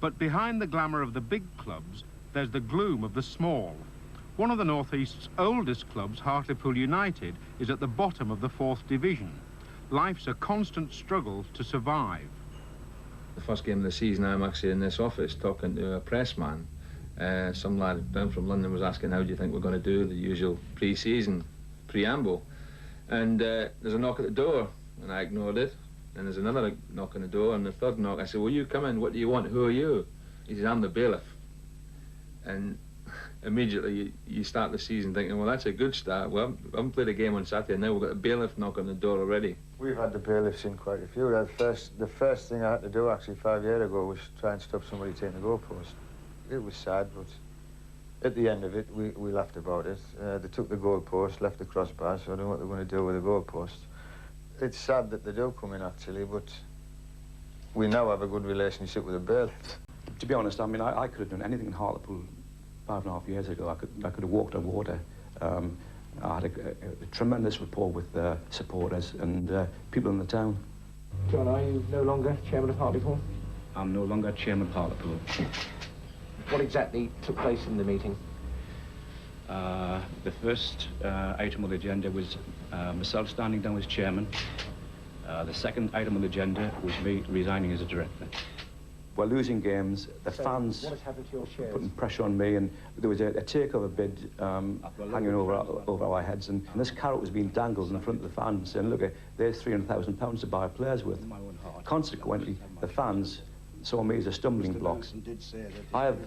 But behind the glamour of the big clubs, there's the gloom of the small. One of the North East's oldest clubs, Hartlepool United, is at the bottom of the 4th division. Life's a constant struggle to survive. The first game of the season, I'm actually in this office talking to a press man. Some lad down from London was asking, how do you think we're going to do the usual pre-season preamble? And there's a knock at the door, and I ignored it. And there's another knock on the door, and the third knock. I said, will you come in? What do you want? Who are you? He said, I'm the bailiff. And immediately you start the season thinking, well, that's a good start. Well, we haven't played a game on Saturday, and now we've got a bailiff knock on the door already. We've had the bailiffs in quite a few. The first thing I had to do, actually, 5 years ago, was try and stop somebody taking the goalpost. It was sad, but at the end of it, we laughed about it. They took the goalpost, left the crossbar, so I don't know what they're going to do with the goalpost. It's sad that they do come in, actually, but we now have a good relationship with the bailiffs. To be honest, I mean, I could have done anything in Hartlepool 5.5 years ago. I could have walked on water. I had a tremendous rapport with supporters and people in the town. John, are you no longer chairman of Hartlepool? I'm no longer chairman of Hartlepool. What exactly took place in the meeting? The first item on the agenda was myself standing down as chairman. The second item on the agenda was me resigning as a director. We're losing games, the fans what has happened to your shares? Putting pressure on me, and there was a takeover bid hanging over our heads, and this carrot was being dangled in front of the fans, saying, look, there's £300,000 to buy players with. Consequently, the fans saw me as a stumbling block. I have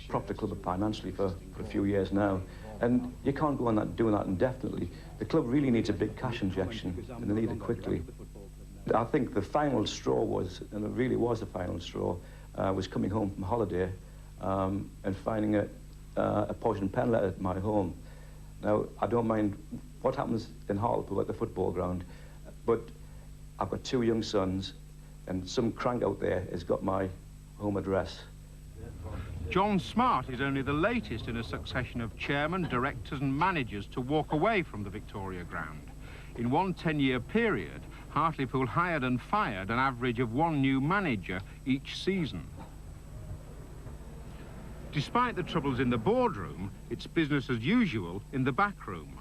propped the club up financially for a few years now, and you can't go on doing that indefinitely. The club really needs a big cash injection, and they need it quickly. I think the final straw was, and it really was the final straw, was coming home from holiday and finding a poison pen letter at my home. Now, I don't mind what happens in Hartlepool at the football ground, but I've got 2 young sons, and some crank out there has got my home address. John Smart is only the latest in a succession of chairmen, directors and managers to walk away from the Victoria ground. In one 10-year period, Hartlepool hired and fired an average of 1 new manager each season. Despite the troubles in the boardroom, it's business as usual in the back room.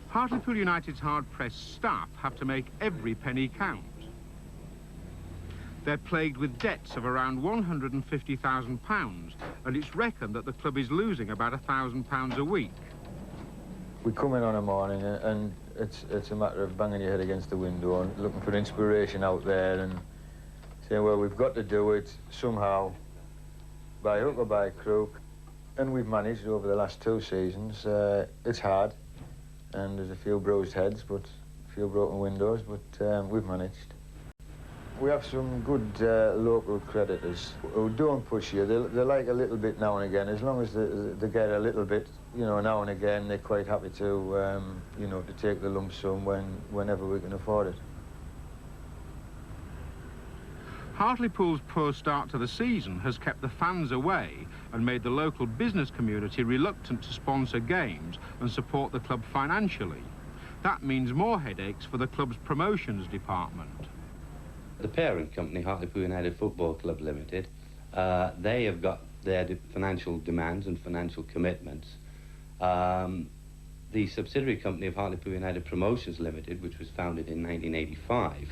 Hartlepool United's hard-pressed staff have to make every penny count. They're plagued with debts of around £150,000, and it's reckoned that the club is losing about £1,000 a week. We come in on a morning and it's a matter of banging your head against the window and looking for inspiration out there and saying, well, we've got to do it somehow, by hook or by crook. And we've managed over the last 2 seasons. It's hard, and there's a few bruised heads, but a few broken windows, but we've managed. We have some good local creditors who don't push you. They like a little bit now and again. As long as they get a little bit, you know, now and again, they're quite happy to, you know, to take the lump sum whenever we can afford it. Hartlepool's poor start to the season has kept the fans away and made the local business community reluctant to sponsor games and support the club financially. That means more headaches for the club's promotions department. The parent company, Hartlepool United Football Club Limited, they have got their financial demands and financial commitments. The subsidiary company of Hartlepool United Promotions Limited, which was founded in 1985,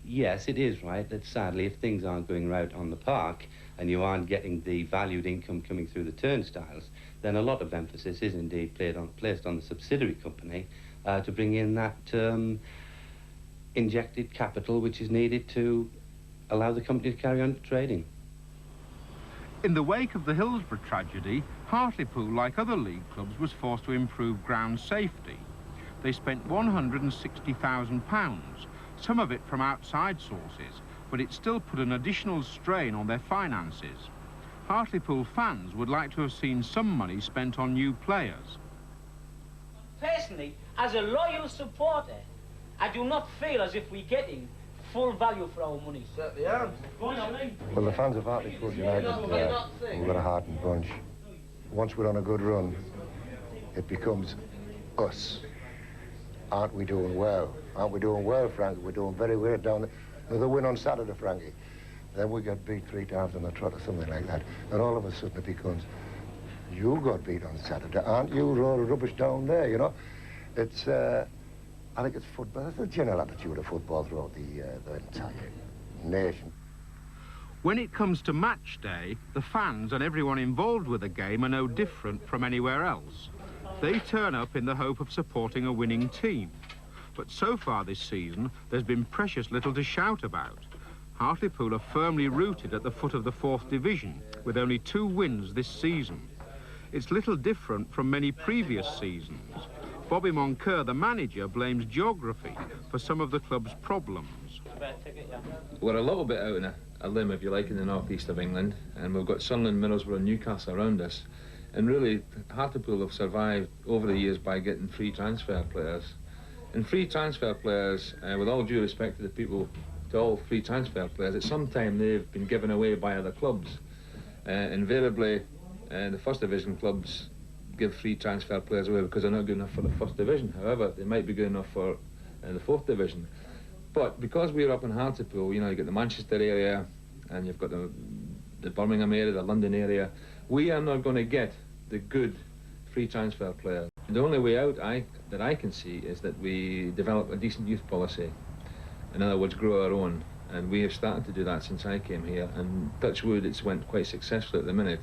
yes, it is right that sadly, if things aren't going right on the park and you aren't getting the valued income coming through the turnstiles, then a lot of emphasis is indeed placed on the subsidiary company to bring in that injected capital which is needed to allow the company to carry on trading. In the wake of the Hillsborough tragedy, Hartlepool, like other league clubs, was forced to improve ground safety. They spent £160,000, some of it from outside sources, but it still put an additional strain on their finances. Hartlepool fans would like to have seen some money spent on new players. Personally, as a loyal supporter, I do not feel as if we're getting full value for our money. Certainly aren't. Well, the fans of Hartlepool United, we've got a hardened bunch. Once we're on a good run, it becomes us. Aren't we doing well? Aren't we doing well, Frank? We're doing very well down there. with a win on Saturday, Frankie. Then we get beat 3 times on the trot or something like that. And all of a sudden it becomes, you got beat on Saturday, aren't you? Roll rubbish down there, you know? It's, I think it's football. It's the general attitude of football throughout the entire nation. When it comes to match day, the fans and everyone involved with the game are no different from anywhere else. They turn up in the hope of supporting a winning team. But so far this season, there's been precious little to shout about. Hartlepool are firmly rooted at the foot of the 4th Division, with only 2 wins this season. It's little different from many previous seasons. Bobby Moncur, the manager, blames geography for some of the club's problems. We're a little bit out on a limb, if you like, in the northeast of England, and we've got Sunderland, Middlesbrough and Newcastle around us. And really, Hartlepool have survived over the years by getting free transfer players. And free transfer players, with all due respect to the people, to all free transfer players, at some time they've been given away by other clubs. Invariably, the 1st Division clubs give free transfer players away because they're not good enough for the 1st Division. However, they might be good enough for the 4th Division. But because we're up in Hartlepool, you know, you've got the Manchester area and you've got the Birmingham area, the London area, we are not going to get the good free transfer players. The only way out that I can see is that we develop a decent youth policy. In other words, grow our own. And we have started to do that since I came here, and touch wood, it's went quite successfully at the minute.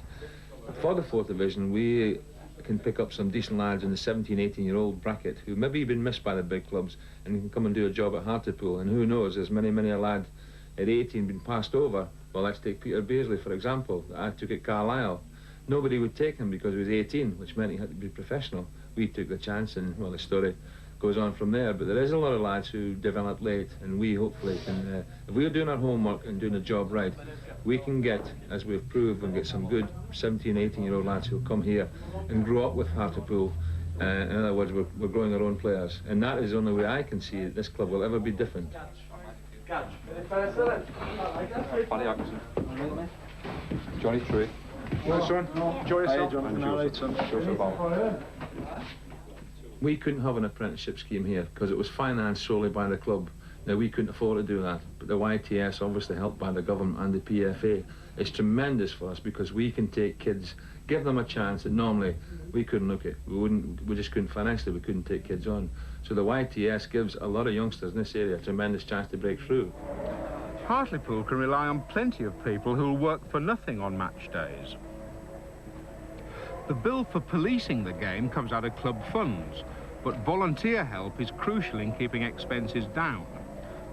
For the 4th Division, we can pick up some decent lads in the 17, 18-year-old bracket who maybe been missed by the big clubs and can come and do a job at Hartlepool. And who knows, there's many a lad at 18 been passed over. Well, let's take Peter Beasley, for example. I took at Carlisle. Nobody would take him because he was 18, which meant he had to be professional. We took the chance, and, well, the story goes on from there. But there is a lot of lads who develop late, and we hopefully can, if we're doing our homework and doing the job right, we can get, as we've proved, and get some good 17, 18-year-old lads who'll come here and grow up with Hartlepool. In other words, we're growing our own players. And that is the only way I can see that this club will ever be different. Johnny Tree. Nice one. Enjoy yourself. We couldn't have an apprenticeship scheme here because it was financed solely by the club. Now, we couldn't afford to do that, but the YTS, obviously helped by the government and the PFA, is tremendous for us because we can take kids, give them a chance that normally we couldn't look at. We just couldn't financially, we couldn't take kids on. So the YTS gives a lot of youngsters in this area a tremendous chance to break through. Hartlepool can rely on plenty of people who'll work for nothing on match days. The bill for policing the game comes out of club funds, but volunteer help is crucial in keeping expenses down.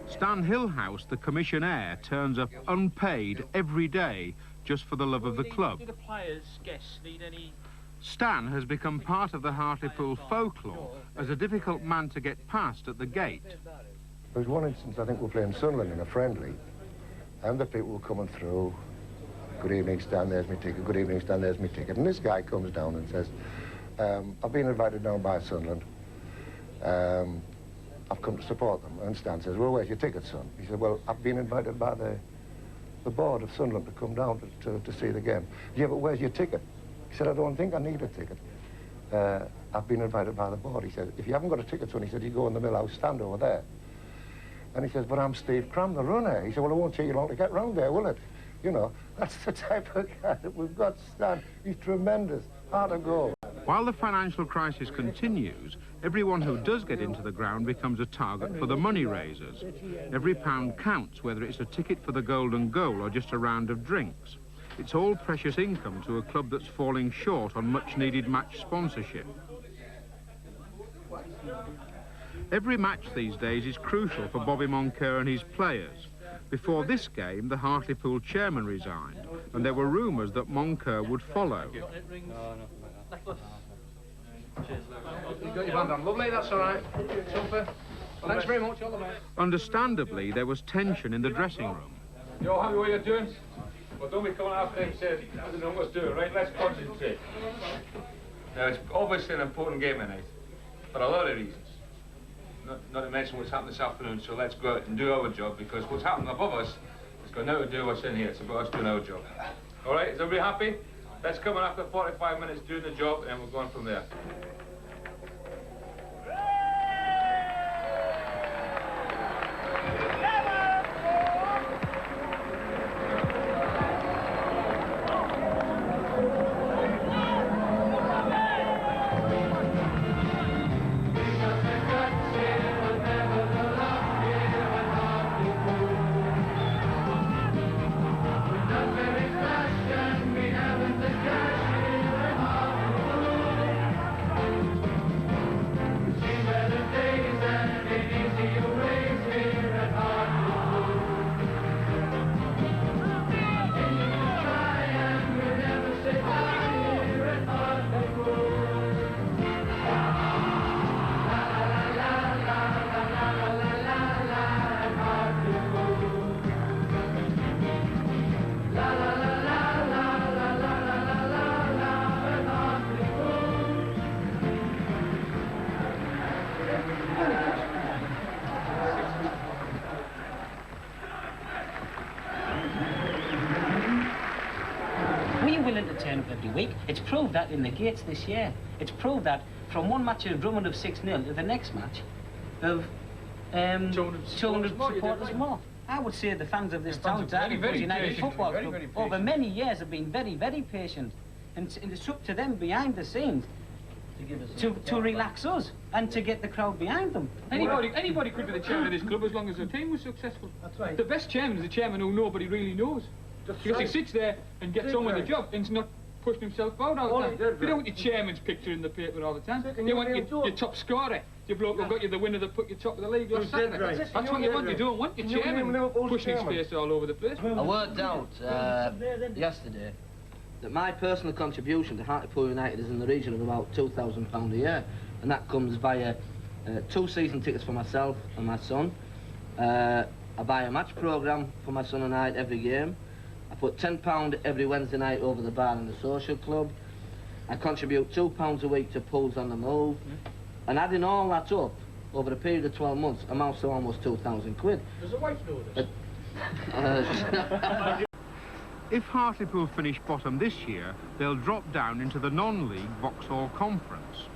Stan Hillhouse, the commissionaire, turns up unpaid every day just for the love of the club. Do the players' guests need any... Stan has become part of the Hartlepool folklore as a difficult man to get past at the gate. There was one instance, I think we were playing Sunderland in a friendly, and the people were coming through. Good evening, Stan, there's me ticket. Good evening, Stan, there's me ticket. And this guy comes down and says, I've been invited down by Sunderland. I've come to support them. And Stan says, well, where's your ticket, son? He said, well, I've been invited by the board of Sunderland to come down to see the game. Yeah, but where's your ticket? He said, I don't think I need a ticket. I've been invited by the board. He said, if you haven't got a ticket, son, he said, you go in the Millhouse stand over there. And he says, but I'm Steve Cram, the runner. He said, well, it won't take you long to get round there, will it? You know, that's the type of guy that we've got, Stan. He's tremendous, hard to go. While the financial crisis continues, everyone who does get into the ground becomes a target for the money raisers. Every pound counts, whether it's a ticket for the golden goal or just a round of drinks. It's all precious income to a club that's falling short on much-needed match sponsorship. Every match these days is crucial for Bobby Moncur and his players. Before this game, the Hartlepool chairman resigned, and there were rumours that Moncur would follow. You got your band on. Lovely, that's all right. Super. Thanks very much, all the best. Understandably, there was tension in the dressing room. You all happy with what you're doing? Well, don't be coming after him and saying, I don't know what to do, right? Let's concentrate. Now, it's obviously an important game tonight, for a lot of reasons. Not to mention what's happened this afternoon, so let's go out and do our job, because what's happening above us has got nothing to do with what's in here. It's about us doing our job. All right, is everybody happy? Let's come in after 45 minutes doing the job, and then we're going from there. willing to turn up every week. It's proved that in the gates this year. It's proved that from one match of Drummond of 6-0 to the next match of 200 supporters more. I would say the fans of this town, Hartlepool United Football Club, over many years have been very, very patient. And it's up to them behind the scenes to relax us and to get the crowd behind them. Anybody could be the chairman of this club as long as the team was successful. That's right. The best chairman is the chairman who nobody really knows. Because he sits there and gets on with the job and is not pushing himself out all the time. You don't want your chairman's picture in the paper all the time. You want your top scorer, your bloke who got you the winner that put you top of the league last Saturday. That's what you want. You don't want your chairman pushing his face all over the place. I worked out yesterday that my personal contribution to Hartlepool United is in the region of about £2,000 a year, and that comes via 2 season tickets for myself and my son. I buy a match programme for my son and I at every game. I put £10 every Wednesday night over the bar in the social club. I contribute £2 a week to Pools on the Move, and adding all that up over a period of 12 months amounts to almost 2,000 quid. Does the wife know this? If Hartlepool finish bottom this year, they'll drop down into the non-league Vauxhall Conference.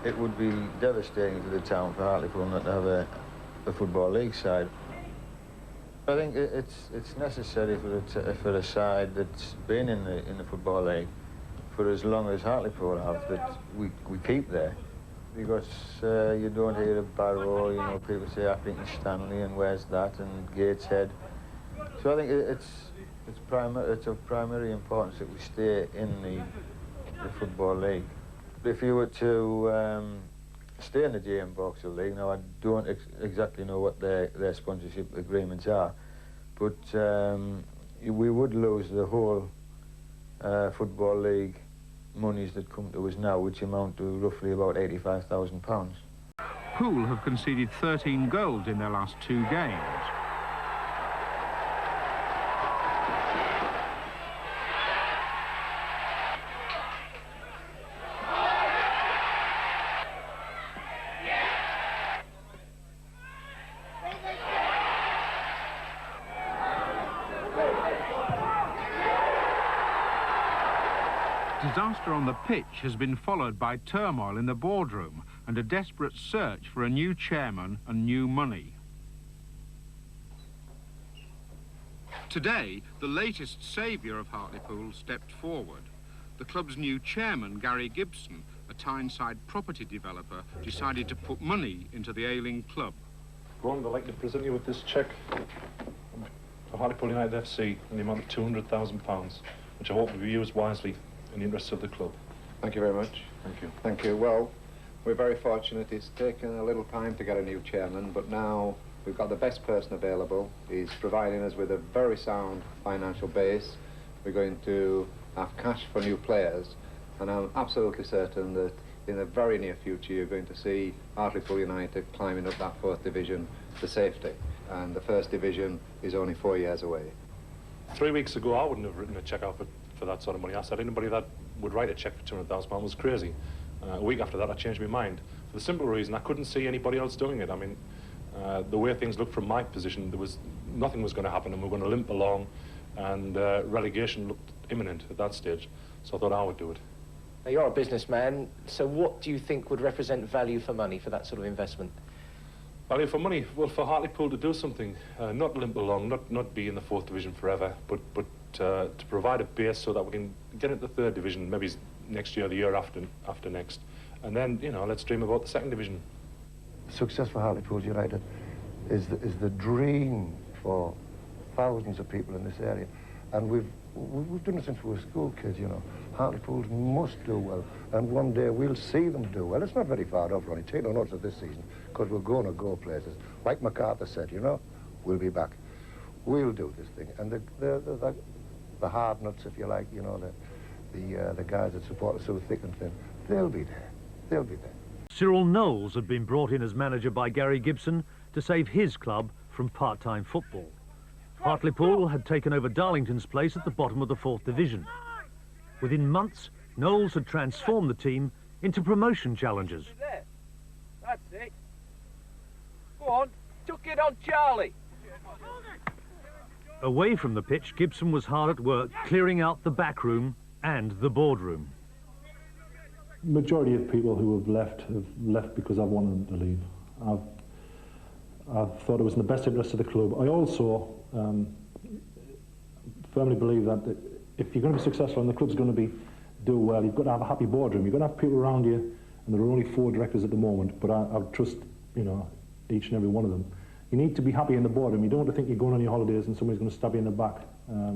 It would be devastating to the town for Hartlepool not to have a football league side. I think it's necessary for a side that's been in the football league for as long as Hartlepool have, that we keep there. Because you don't hear of Barrow, you know, people say Accrington Stanley and where's that, and Gateshead. So I think it's of primary importance that we stay in the football league. If you were to stay in the JM Vauxhall League, now I don't exactly know what their sponsorship agreements are, but we would lose the whole football league monies that come to us now, which amount to roughly about £85,000. Poole have conceded 13 goals in their last 2 games. Disaster on the pitch has been followed by turmoil in the boardroom and a desperate search for a new chairman and new money. Today, the latest saviour of Hartlepool stepped forward. The club's new chairman, Gary Gibson, a Tyneside property developer, decided to put money into the ailing club. Ron, I'd like to present you with this cheque for Hartlepool United FC in the amount of £200,000, which I hope will be used wisely in the interests of the club. Thank you very much. Thank you. Thank you. Well, we're very fortunate. It's taken a little time to get a new chairman, but now we've got the best person available. He's providing us with a very sound financial base. We're going to have cash for new players, and I'm absolutely certain that in the very near future you're going to see Hartlepool United climbing up that 4th division to safety, and the 1st division is only 4 years away. 3 weeks ago I wouldn't have written a cheque out for that sort of money. I said anybody that would write a cheque for £200,000 was crazy. A week after that I changed my mind, for the simple reason I couldn't see anybody else doing it. I mean, the way things looked from my position, nothing was going to happen and we were going to limp along, and relegation looked imminent at that stage, so I thought I would do it. Now, you're a businessman, so what do you think would represent value for money for that sort of investment? Value for money? Well, for Hartlepool to do something, not limp along, not be in the 4th division forever, but to provide a base so that we can get into the 3rd division, maybe next year, the year after next, and then, you know, let's dream about the 2nd division. Success for Hartlepool United is the dream for thousands of people in this area, and we've done it since we were school kids, you know. Hartlepool must do well, and one day we'll see them do well. It's not very far off, Ronnie. Take no notice of this season, because we're going to go places. Like MacArthur said, you know, we'll be back. We'll do this thing, and the hard nuts, if you like, you know, the guys that support us through thick and thin, they'll be there. They'll be there. Cyril Knowles had been brought in as manager by Gary Gibson to save his club from part-time football. Hartlepool had taken over Darlington's place at the bottom of the 4th division. Within months, Knowles had transformed the team into promotion challengers. That's it. Go on, tuck it on, Charlie. Away from the pitch, Gibson was hard at work clearing out the back room and the boardroom. Majority of people who have left because I've wanted them to leave. I've thought it was in the best interest of the club. I also firmly believe that if you're going to be successful and the club's going to do well, you've got to have a happy boardroom. You've got to have people around you, and there are only 4 directors at the moment, but I trust, you know, each and every one of them. You need to be happy in the boardroom. You don't want to think you're going on your holidays and somebody's going to stab you in the back,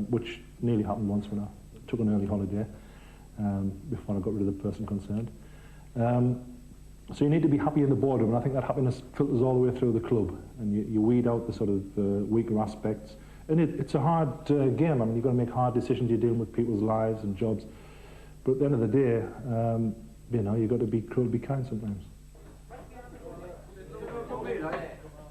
which nearly happened once when I took an early holiday before I got rid of the person concerned. So you need to be happy in the boardroom, and I think that happiness filters all the way through the club, and you weed out the sort of weaker aspects. And it's a hard game. I mean, you've got to make hard decisions. You're dealing with people's lives and jobs. But at the end of the day, you know, you've got to be cruel, be kind sometimes.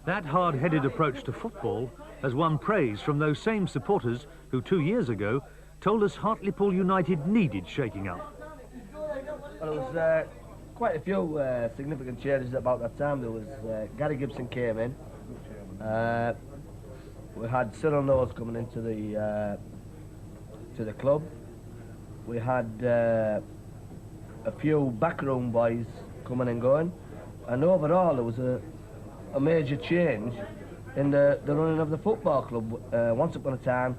That hard-headed approach to football has won praise from those same supporters who 2 years ago told us Hartlepool United needed shaking up. Well, it was quite a few significant changes about that time. There was Gary Gibson came in. We had Cyril Knowles coming into the club. We had a few backroom boys coming and going, and overall there was a major change in the running of the football club. Once upon a time,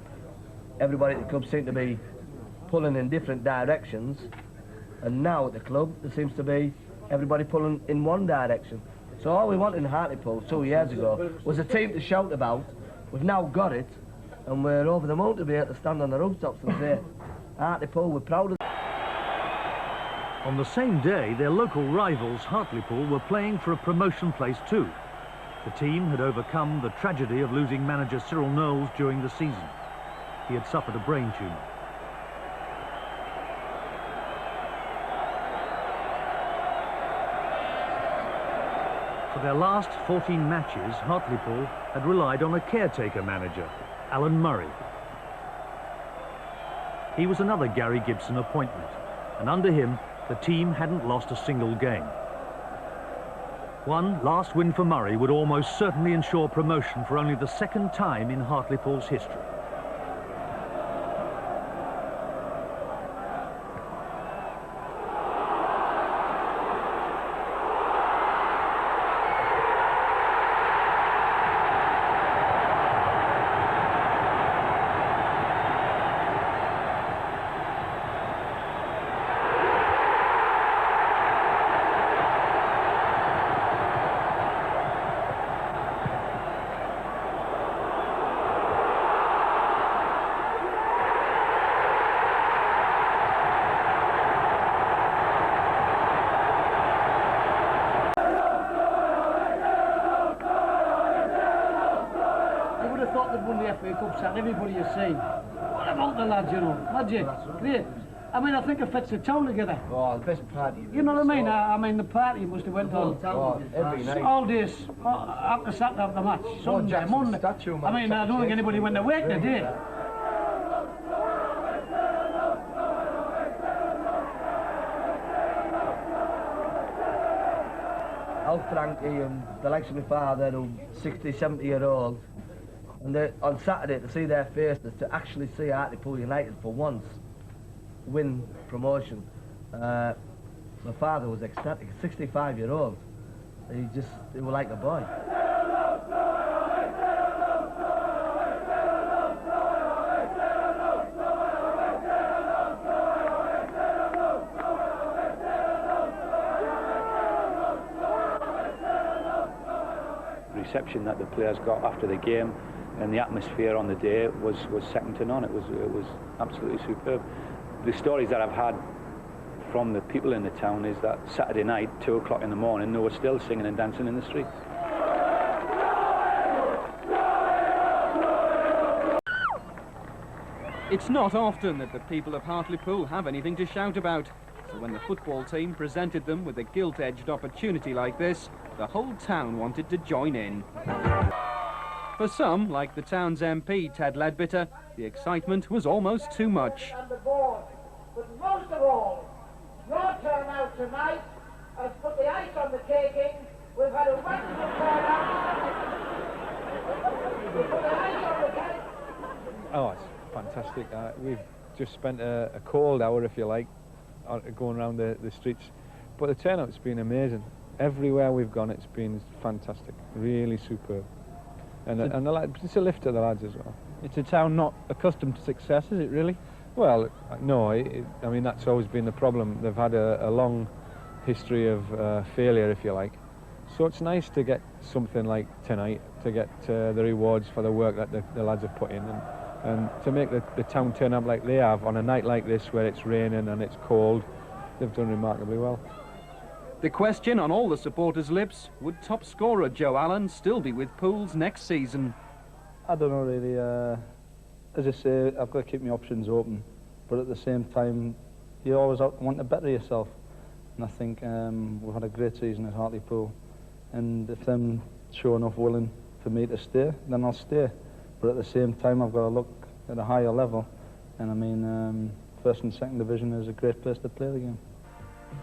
everybody at the club seemed to be pulling in different directions, and now at the club there seems to be everybody pulling in one direction. So all we wanted in Hartlepool 2 years ago was a team to shout about. We've now got it, and we're over the moon to be able to stand on the rooftops and say, Hartlepool, we're proud of it. On the same day, their local rivals, Hartlepool, were playing for a promotion place too. The team had overcome the tragedy of losing manager Cyril Knowles during the season. He had suffered a brain tumour. For their last 14 matches, Hartlepool had relied on a caretaker manager, Alan Murray. He was another Gary Gibson appointment, and under him, the team hadn't lost a single game. One last win for Murray would almost certainly ensure promotion for only the second time in Hartlepool's history. Everybody you see. What about the lads, you know? Magic. Great. I mean, I think it fits the town together. Oh, the best party. You know what I mean? I mean, the party must have went on every night. All days, after Saturday after the match. Sunday, Monday. I mean, I don't think anybody went to work today. Al Frankie and the likes of my father, who's 60, 70-year-old, and on Saturday to see their faces, to actually see Hartlepool United for once win promotion. My father was ecstatic, 65-year-old. He was like a boy. Reception that the players got after the game and the atmosphere on the day was second to none. It was absolutely superb. The stories that I've had from the people in the town is that Saturday night, 2 o'clock in the morning, they were still singing and dancing in the streets. It's not often that the people of Hartlepool have anything to shout about. So when the football team presented them with a gilt-edged opportunity like this, the whole town wanted to join in. For some, like the town's MP, Ted Ledbetter, the excitement was almost too much. And the board, but most of all, your turnout tonight has put the ice on the cake in. We've had a wonderful turnout. We put the ice on the cake. Oh, it's fantastic. We've just spent a cold hour, if you like, going around the streets. But the turnout's been amazing. Everywhere we've gone, it's been fantastic. Really superb. And it's a lift to the lads as well. It's a town not accustomed to success, is it really? Well, no, I mean, that's always been the problem. They've had a long history of failure, if you like. So it's nice to get something like tonight, to get the rewards for the work that the lads have put in, and to make the town turn up like they have on a night like this where it's raining and it's cold. They've done remarkably well. The question on all the supporters' lips, would top scorer Joe Allen still be with Pools next season? I don't know really. As I say, I've got to keep my options open, but at the same time, you always want to better yourself. And I think we've had a great season at Hartlepool, and if them show enough willing for me to stay, then I'll stay. But at the same time, I've got to look at a higher level, and I mean, first and second division is a great place to play the game.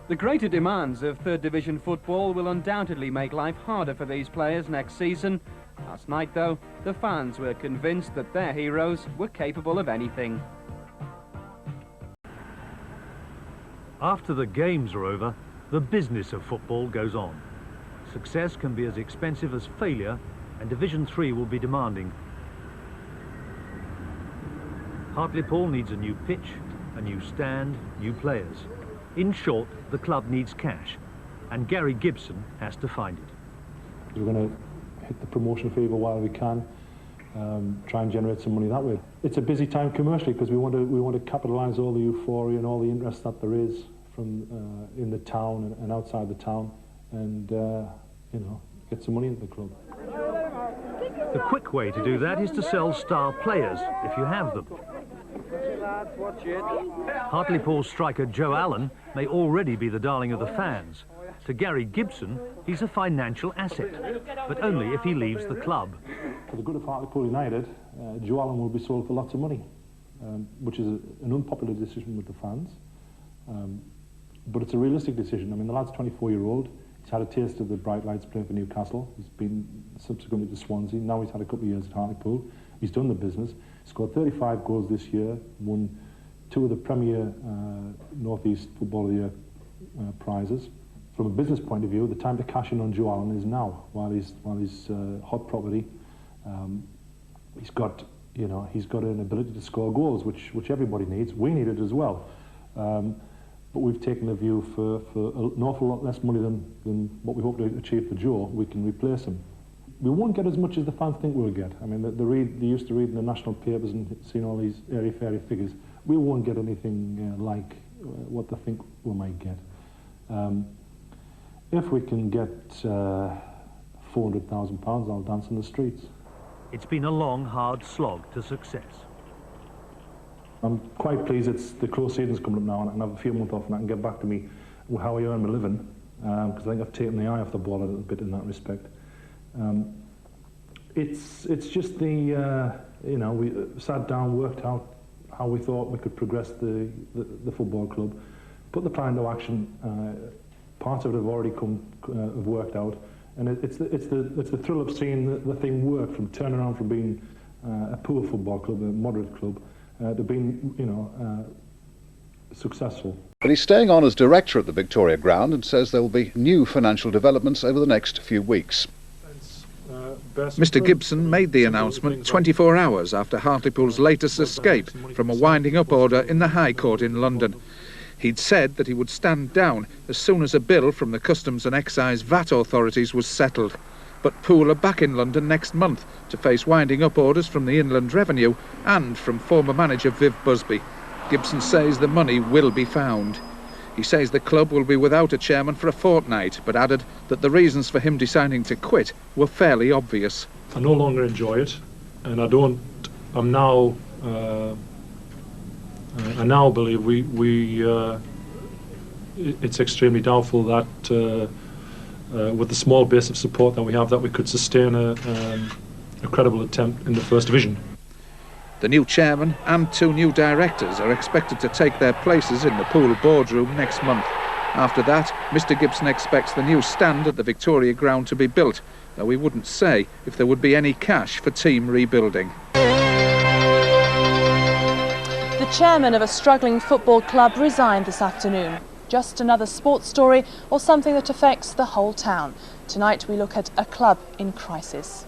The greater demands of third division football will undoubtedly make life harder for these players next season. Last night, though, the fans were convinced that their heroes were capable of anything. After the games are over, the business of football goes on. Success can be as expensive as failure, and Division 3 will be demanding. Hartlepool needs a new pitch, a new stand, new players. In short, the club needs cash, and Gary Gibson has to find it. We're going to hit the promotion fever while we can, try and generate some money that way. It's a busy time commercially because we want to capitalise all the euphoria and all the interest that there is from in the town and outside the town, and you know, get some money into the club. The quick way to do that is to sell star players, if you have them. Hartlepool striker Joe Allen may already be the darling of the fans. To Gary Gibson, he's a financial asset, but only if he leaves the club. For the good of Hartlepool United, Joe Allen will be sold for lots of money, which is an unpopular decision with the fans. But it's a realistic decision. I mean, the lad's 24-year-old. He's had a taste of the bright lights playing for Newcastle. He's been subsequently to Swansea. Now he's had a couple of years at Hartlepool. He's done the business. Scored 35 goals this year, won 2 of the Premier North East Football of the Year prizes. From a business point of view, the time to cash in on Joe Allen is now, while he's hot property. He's got an ability to score goals, which everybody needs. We need it as well. But we've taken a view for an awful lot less money than what we hope to achieve for Joe, we can replace him. We won't get as much as the fans think we'll get. I mean, they used to read in the national papers and seeing all these airy-fairy figures. We won't get anything like what they think we might get. If we can get £400,000, I'll dance in the streets. It's been a long, hard slog to success. I'm quite pleased it's the close season's coming up now, and I can have a few months off and I can get back to me how I earn my living, because I think I've taken the eye off the ball a little bit in that respect. It's just the you know, we sat down, worked out how we thought we could progress the football club, put the plan into action. Parts of it have already have worked out, and it's the thrill of seeing the thing work, from turning around from being a poor football club, a moderate club, to being, you know, successful. But he's staying on as director at the Victoria Ground and says there will be new financial developments over the next few weeks. Mr Gibson made the announcement 24 hours after Hartlepool's latest escape from a winding-up order in the High Court in London. He'd said that he would stand down as soon as a bill from the Customs and Excise VAT authorities was settled. But Poole are back in London next month to face winding-up orders from the Inland Revenue and from former manager Viv Busby. Gibson says the money will be found. He says the club will be without a chairman for a fortnight, but added that the reasons for him deciding to quit were fairly obvious. I no longer enjoy it, and I now believe it's extremely doubtful that with the small base of support that we have, that we could sustain a credible attempt in the First Division. The new chairman and 2 new directors are expected to take their places in the Poole boardroom next month. After that, Mr Gibson expects the new stand at the Victoria Ground to be built, though he wouldn't say if there would be any cash for team rebuilding. The chairman of a struggling football club resigned this afternoon. Just another sports story or something that affects the whole town. Tonight we look at a club in crisis.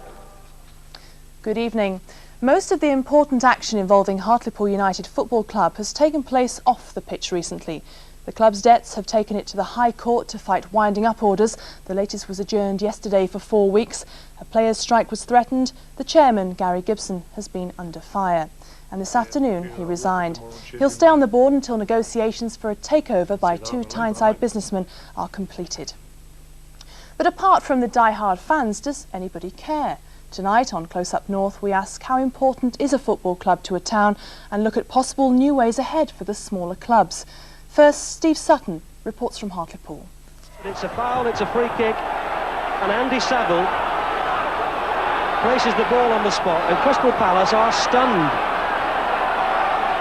Good evening. Most of the important action involving Hartlepool United Football Club has taken place off the pitch recently. The club's debts have taken it to the High Court to fight winding up orders. The latest was adjourned yesterday for 4 weeks. A players' strike was threatened. The chairman, Gary Gibson, has been under fire. And this afternoon he resigned. He'll stay on the board until negotiations for a takeover by two Tyneside businessmen are completed. But apart from the die-hard fans, does anybody care? Tonight on Close Up North we ask how important is a football club to a town and look at possible new ways ahead for the smaller clubs. First, Steve Sutton reports from Hartlepool. It's a foul, it's a free kick, and Andy Saville places the ball on the spot, and Crystal Palace are stunned.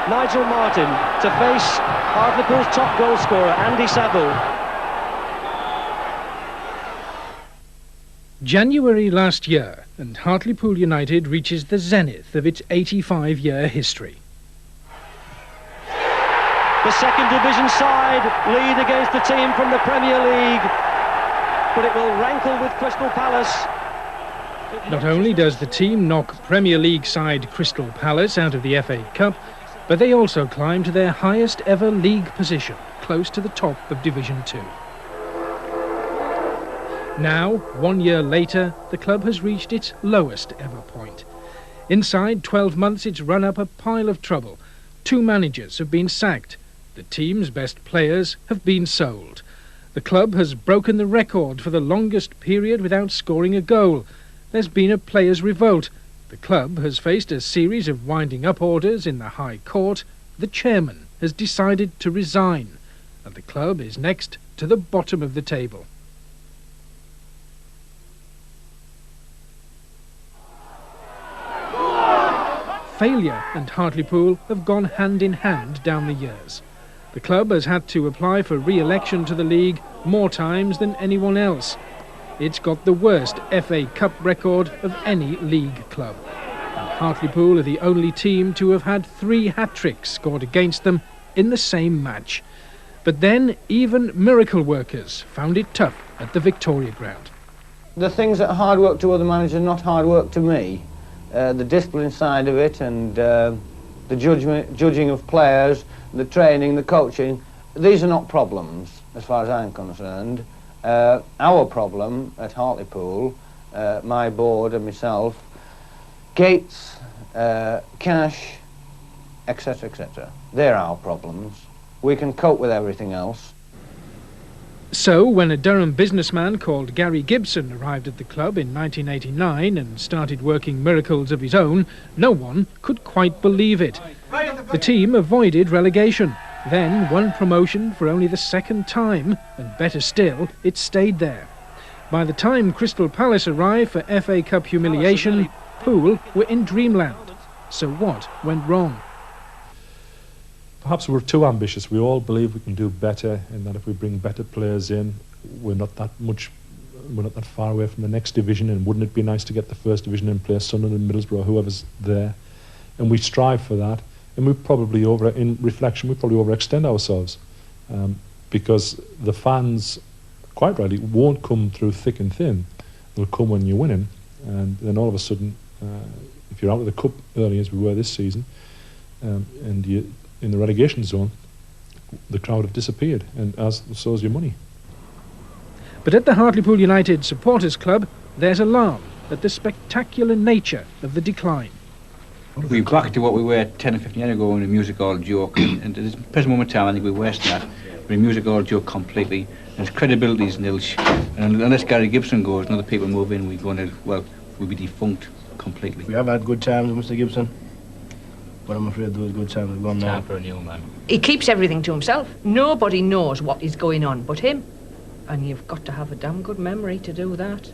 Nigel Martin to face Hartlepool's top goal scorer, Andy Saville. January last year, and Hartlepool United reaches the zenith of its 85-year history. The second division side lead against the team from the Premier League, but it will rankle with Crystal Palace. Not only does the team knock Premier League side Crystal Palace out of the FA Cup, but they also climb to their highest ever league position, close to the top of Division 2. Now, 1 year later, the club has reached its lowest ever point. Inside 12 months, it's run up a pile of trouble. 2 managers have been sacked. The team's best players have been sold. The club has broken the record for the longest period without scoring a goal. There's been a players' revolt. The club has faced a series of winding up orders in the High Court. The chairman has decided to resign, and the club is next to the bottom of the table. Failure and Hartlepool have gone hand in hand down the years. The club has had to apply for re-election to the league more times than anyone else. It's got the worst FA Cup record of any league club. And Hartlepool are the only team to have had 3 hat-tricks scored against them in the same match. But then even miracle workers found it tough at the Victoria Ground. The things that are hard work to other managers are not hard work to me. The discipline side of it and the judging of players, the training, the coaching, these are not problems as far as I'm concerned. Our problem at Hartlepool, my board and myself, gates, cash, etc., etc. They're our problems. We can cope with everything else. So, when a Durham businessman called Gary Gibson arrived at the club in 1989 and started working miracles of his own, no one could quite believe it. The team avoided relegation, then won promotion for only the 2nd time, and better still, it stayed there. By the time Crystal Palace arrived for FA Cup humiliation, Poole were in dreamland. So what went wrong? Perhaps we're too ambitious. We all believe we can do better, and that if we bring better players in, we're not that far away from the next division. And wouldn't it be nice to get the 1st division in place, Sunderland and Middlesbrough, whoever's there? And we strive for that. And in reflection, we probably overextend ourselves because the fans, quite rightly, won't come through thick and thin. They'll come when you're winning, and then all of a sudden, if you're out of the cup early as we were this season, and you're in the relegation zone, the crowd have disappeared, and so has your money. But at the Hartlepool United Supporters Club, there's alarm at the spectacular nature of the decline. We're back to what we were 10 or 15 years ago in a music hall joke, and at this present moment in time I think we're worse than that. We're a music hall joke completely, and its credibility is nilch, and unless Gary Gibson goes and other people move in, we'll be defunct completely. We have had good times with Mr. Gibson, but I'm afraid those good times have gone now. Time for a new man. He keeps everything to himself. Nobody knows what is going on but him. And you've got to have a damn good memory to do that.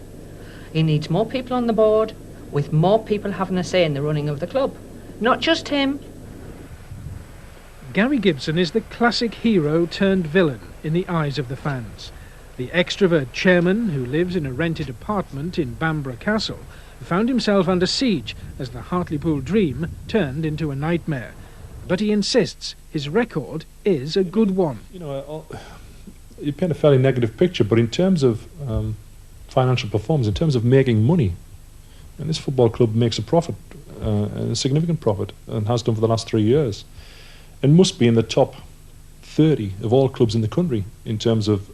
He needs more people on the board, with more people having a say in the running of the club. Not just him. Gary Gibson is the classic hero turned villain in the eyes of the fans. The extrovert chairman, who lives in a rented apartment in Bamborough Castle, found himself under siege as the Hartlepool dream turned into a nightmare. but he insists his record is a good one. You know, you paint a fairly negative picture, but in terms of financial performance, in terms of making money, and this football club makes a profit, a significant profit, and has done for the last 3 years, and must be in the top 30 of all clubs in the country in terms of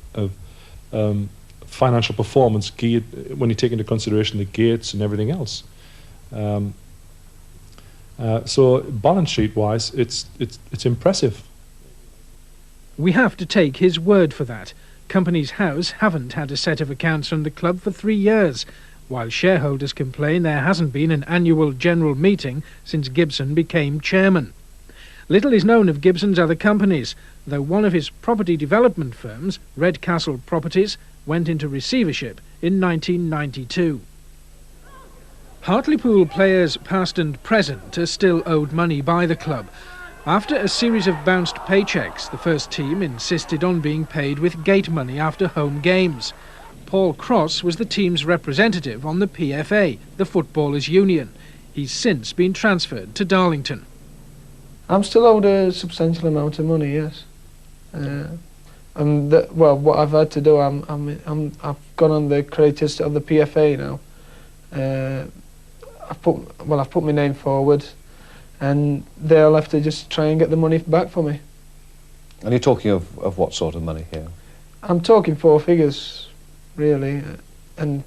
financial performance, when you take into consideration the gates and everything else. So balance sheet wise, it's impressive. We have to take his word for that. Companies House haven't had a set of accounts from the club for 3 years, while shareholders complain there hasn't been an annual general meeting since Gibson became chairman. Little is known of Gibson's other companies, though one of his property development firms, Redcastle Properties, went into receivership in 1992. Hartlepool players past and present are still owed money by the club. After a series of bounced paychecks, the first team insisted on being paid with gate money after home games. Paul Cross was the team's representative on the PFA, the Footballers' Union. He's since been transferred to Darlington. I'm still owed a substantial amount of money, yes. Well, what I've had to do, I've gone on the creditors of the PFA now. I've put my name forward, and they'll have to just try and get the money back for me. And you're talking of what sort of money here? I'm talking 4 figures, really, and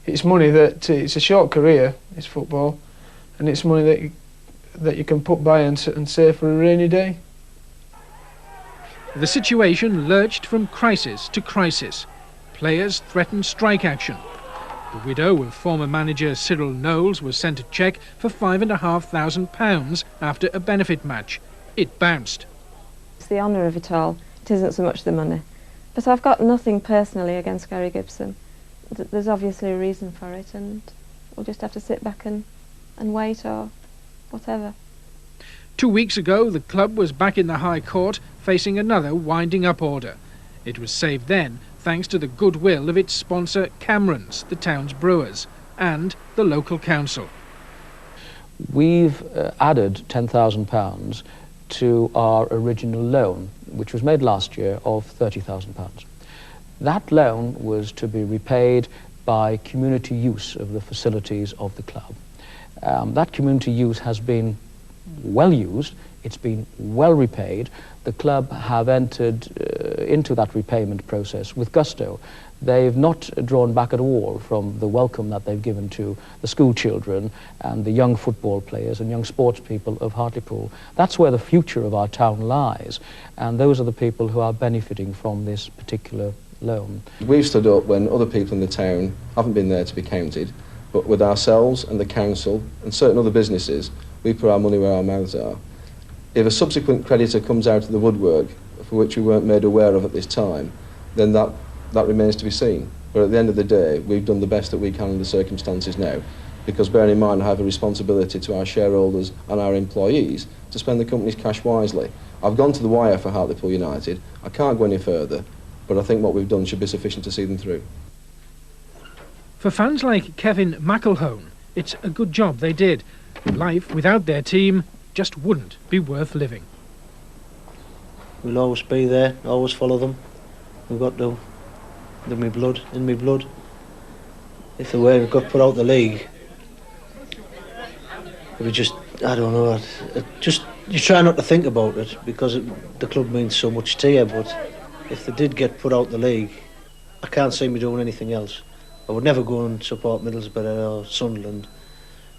it's money that it's a short career. It's football, and it's money that you can put by and save for a rainy day. The situation lurched from crisis to crisis. Players threatened strike action. The widow of former manager Cyril Knowles was sent a cheque for £5,500 after a benefit match. It bounced. It's the honour of it all. It isn't so much the money. But I've got nothing personally against Gary Gibson. There's obviously a reason for it, and we'll just have to sit back and wait or whatever. 2 weeks ago, the club was back in the High Court facing another winding-up order. It was saved then thanks to the goodwill of its sponsor Cameron's, the town's brewers, and the local council. We've added £10,000 to our original loan, which was made last year, of £30,000. That loan was to be repaid by community use of the facilities of the club. That community use has been well used, it's been well repaid. The club have entered into that repayment process with gusto. They've not drawn back at all from the welcome that they've given to the school children and the young football players and young sports people of Hartlepool. That's where the future of our town lies, and those are the people who are benefiting from this particular loan. We've stood up when other people in the town haven't been there to be counted, but with ourselves and the council and certain other businesses, we put our money where our mouths are. If a subsequent creditor comes out of the woodwork, for which we weren't made aware of at this time, then that remains to be seen. But at the end of the day, we've done the best that we can in the circumstances now, because bearing in mind I have a responsibility to our shareholders and our employees to spend the company's cash wisely. I've gone to the wire for Hartlepool United. I can't go any further, but I think what we've done should be sufficient to see them through. For fans like Kevin McElhone, it's a good job they did. Life without their team just wouldn't be worth living. We'll always be there, always follow them. We've got to, in my blood. If the way we got put out the league, it was just, I don't know, you try not to think about it because the club means so much to you, but if they did get put out the league, I can't see me doing anything else. I would never go and support Middlesbrough or Sunderland.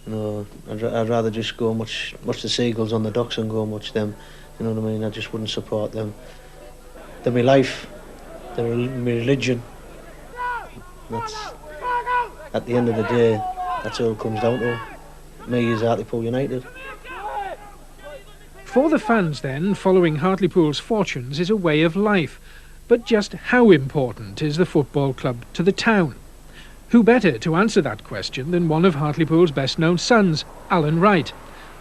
You know, I'd rather just go watch the Seagulls on the docks and go and watch them. You know what I mean? I just wouldn't support them. They're my life. They're my religion. That's, at the end of the day, that's all it comes down to. Me is Hartlepool United. For the fans then, following Hartlepool's fortunes is a way of life. But just how important is the football club to the town? Who better to answer that question than one of Hartlepool's best-known sons, Alan Wright.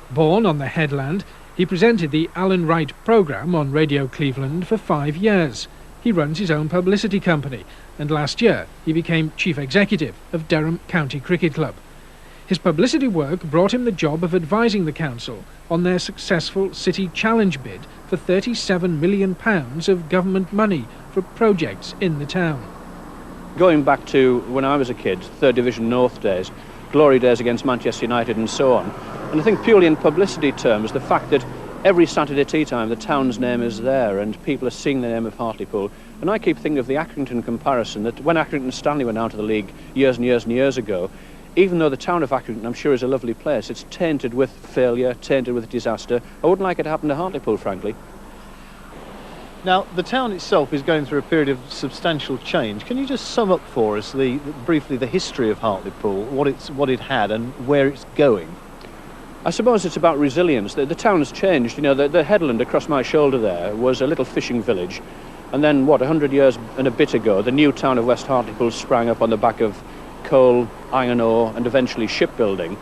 Born on the headland, he presented the Alan Wright programme on Radio Cleveland for 5 years. He runs his own publicity company, and last year he became chief executive of Durham County Cricket Club. His publicity work brought him the job of advising the council on their successful City Challenge bid for £37 million of government money for projects in the town. Going back to when I was a kid, 3rd Division North days, glory days against Manchester United and so on, and I think purely in publicity terms, the fact that every Saturday tea time the town's name is there and people are seeing the name of Hartlepool. And I keep thinking of the Accrington comparison, that when Accrington and Stanley went down to the league years and years and years ago, even though the town of Accrington, I'm sure, is a lovely place, it's tainted with failure, tainted with disaster. I wouldn't like it to happen to Hartlepool, frankly. Now, the town itself is going through a period of substantial change. Can you just sum up for us briefly the history of Hartlepool, what it had and where it's going? I suppose it's about resilience. The town has changed. You know, the headland across my shoulder there was a little fishing village. And then, 100 years and a bit ago, the new town of West Hartlepool sprang up on the back of coal, iron ore, and eventually shipbuilding.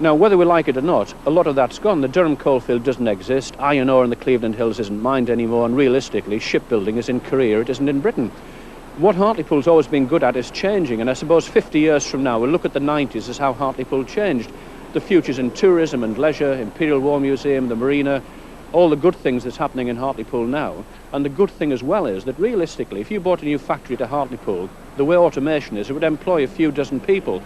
Now, whether we like it or not, a lot of that's gone. The Durham coalfield doesn't exist, iron ore in the Cleveland Hills isn't mined anymore, and realistically, shipbuilding is in Korea, it isn't in Britain. What Hartlepool's always been good at is changing, and I suppose 50 years from now, we'll look at the 90s as how Hartlepool changed. The future's in tourism and leisure, Imperial War Museum, the marina, all the good things that's happening in Hartlepool now. And the good thing as well is that realistically, if you bought a new factory to Hartlepool, the way automation is, it would employ a few dozen people.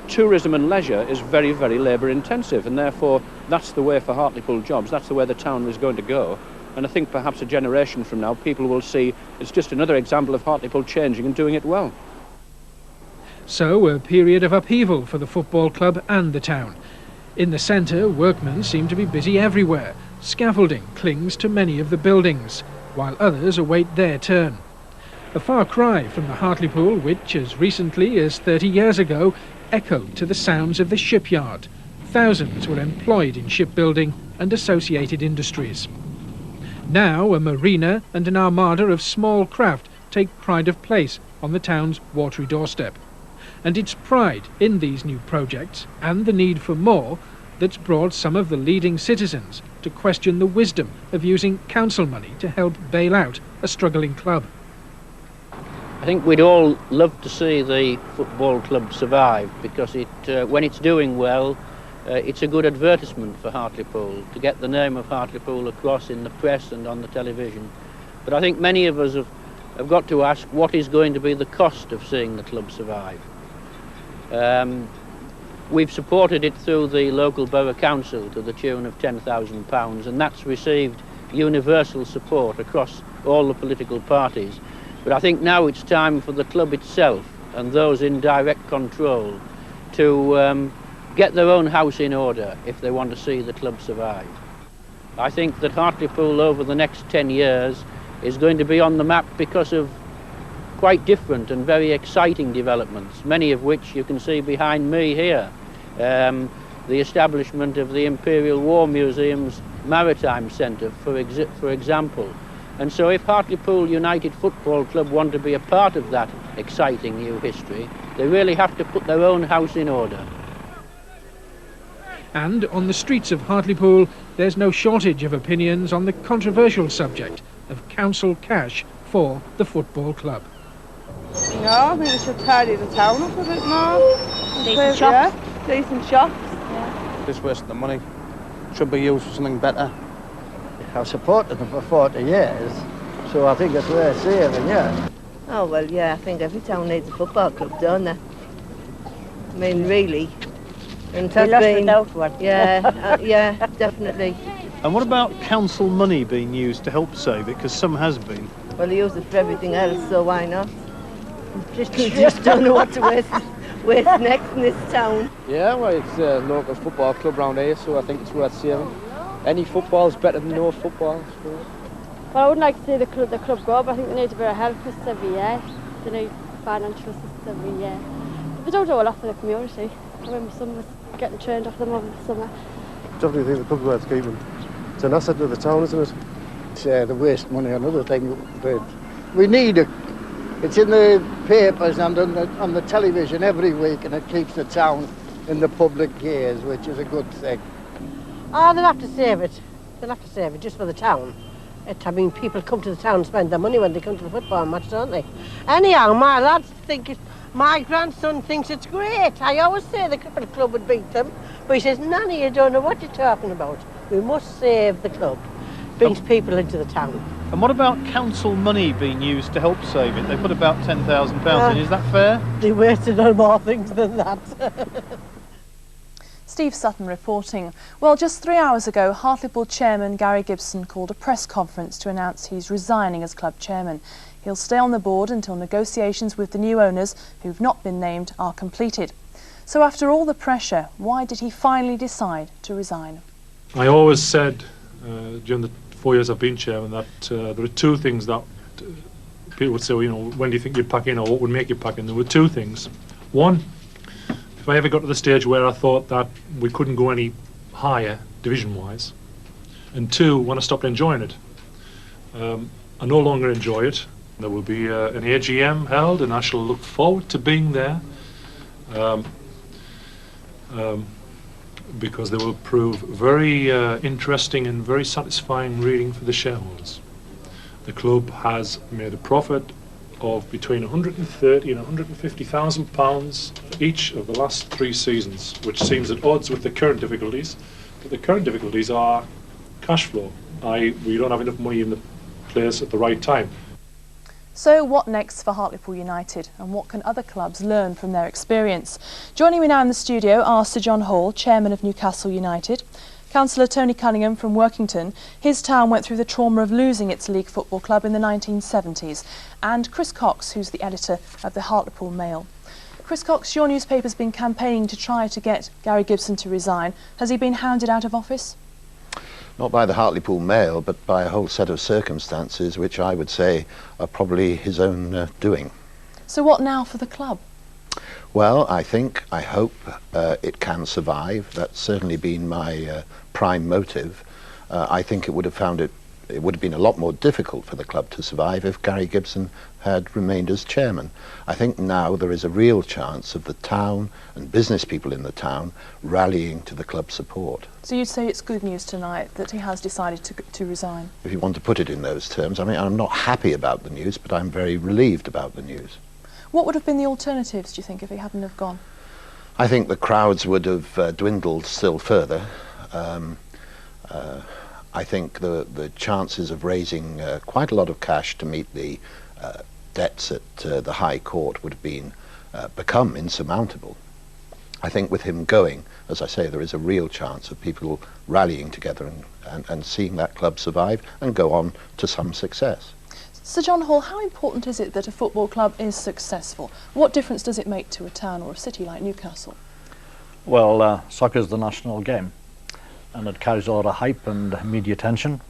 Tourism and leisure is very, very labour intensive, and therefore that's the way for Hartlepool jobs, that's the way the town is going to go. And I think perhaps a generation from now people will see it's just another example of Hartlepool changing and doing it well. So a period of upheaval for the football club and the town. In the centre, workmen seem to be busy everywhere. Scaffolding clings to many of the buildings, while others await their turn. A far cry from the Hartlepool which, as recently as 30 years ago, echoed to the sounds of the shipyard. Thousands were employed in shipbuilding and associated industries. Now a marina and an armada of small craft take pride of place on the town's watery doorstep. And it's pride in these new projects, and the need for more, that's brought some of the leading citizens to question the wisdom of using council money to help bail out a struggling club. I think we'd all love to see the football club survive, because when it's doing well, it's a good advertisement for Hartlepool, to get the name of Hartlepool across in the press and on the television. But I think many of us have got to ask, what is going to be the cost of seeing the club survive? We've supported it through the local borough council to the tune of £10,000, and that's received universal support across all the political parties. But I think now it's time for the club itself and those in direct control to get their own house in order if they want to see the club survive. I think that Hartlepool over the next 10 years is going to be on the map because of quite different and very exciting developments, many of which you can see behind me here. The establishment of the Imperial War Museum's Maritime Centre, for example. And so if Hartlepool United Football Club want to be a part of that exciting new history, they really have to put their own house in order. And on the streets of Hartlepool, there's no shortage of opinions on the controversial subject of council cash for the football club. No, I think we should tidy the town up a bit more. Decent shops. Yeah, decent shops. Yeah. Just wasting the money. Should be used for something better. I've supported them for 40 years, so I think it's worth saving, yeah. Oh, well, yeah, I think every town needs a football club, don't they? I mean, really. And it has been, without one. Yeah, yeah, definitely. And what about council money being used to help save it? Because some has been. Well, they use it for everything else, so why not? Just don't know what to waste next in this town. Yeah, well, it's a local football club around here, so I think it's worth saving. Any football is better than no football, I suppose. Well, I wouldn't like to see the club go, but I think they need a bit of help every year. They need financial assistance every year. But they don't do a lot for the community. I remember some was getting trained off them over the summer. Definitely think the club's worth keeping. It's an asset to the town, isn't it? It's the waste money, another thing. But we need it. It's in the papers and on the television every week, and it keeps the town in the public gaze, which is a good thing. Oh, they'll have to save it. They'll have to save it just for the town. I mean, people come to the town and spend their money when they come to the football match, don't they? Anyhow, my lads think My grandson thinks it's great. I always say the cricket club would beat them, but he says, Nanny, you don't know what you're talking about. We must save the club. Brings people into the town. And what about council money being used to help save it? They put about £10,000 in. Is that fair? They wasted on more things than that. Steve Sutton reporting. Well, just 3 hours ago, Hartlepool chairman Gary Gibson called a press conference to announce he's resigning as club chairman. He'll stay on the board until negotiations with the new owners, who've not been named, are completed. So after all the pressure, why did he finally decide to resign? I always said during the 4 years I've been chairman that there are two things that people would say, well, you know, when do you think you'd pack in, or what would make you pack in? There were two things. One, if I ever got to the stage where I thought that we couldn't go any higher division-wise, and two, when I stopped enjoying it. I no longer enjoy it. There will be an AGM held, and I shall look forward to being there, because they will prove very interesting and very satisfying reading for the shareholders. The club has made a profit of between £130,000 and £150,000 for each of the last 3 seasons, which seems at odds with the current difficulties. But the current difficulties are cash flow. We don't have enough money in the place at the right time. So what next for Hartlepool United, and what can other clubs learn from their experience? Joining me now in the studio are Sir John Hall, chairman of Newcastle United, Councillor Tony Cunningham from Workington. His town went through the trauma of losing its league football club in the 1970s, and Chris Cox, who's the editor of the Hartlepool Mail. Chris Cox, your newspaper's been campaigning to try to get Gary Gibson to resign. Has he been hounded out of office? Not by the Hartlepool Mail, but by a whole set of circumstances which I would say are probably his own doing. So what now for the club? Well, I hope it can survive. That's certainly been my prime motive. I think it would have been a lot more difficult for the club to survive if Gary Gibson had remained as chairman. I think now there is a real chance of the town and business people in the town rallying to the club's support. So you'd say it's good news tonight that he has decided to resign? If you want to put it in those terms. I mean, I'm not happy about the news, but I'm very relieved about the news. What would have been the alternatives, do you think, if he hadn't have gone? I think the crowds would have dwindled still further. I think the chances of raising quite a lot of cash to meet the debts at the High Court would have become insurmountable. I think with him going, as I say, there is a real chance of people rallying together and seeing that club survive and go on to some success. Sir John Hall, how important is it that a football club is successful? What difference does it make to a town or a city like Newcastle? Well, soccer is the national game, and it carries a lot of hype and media attention.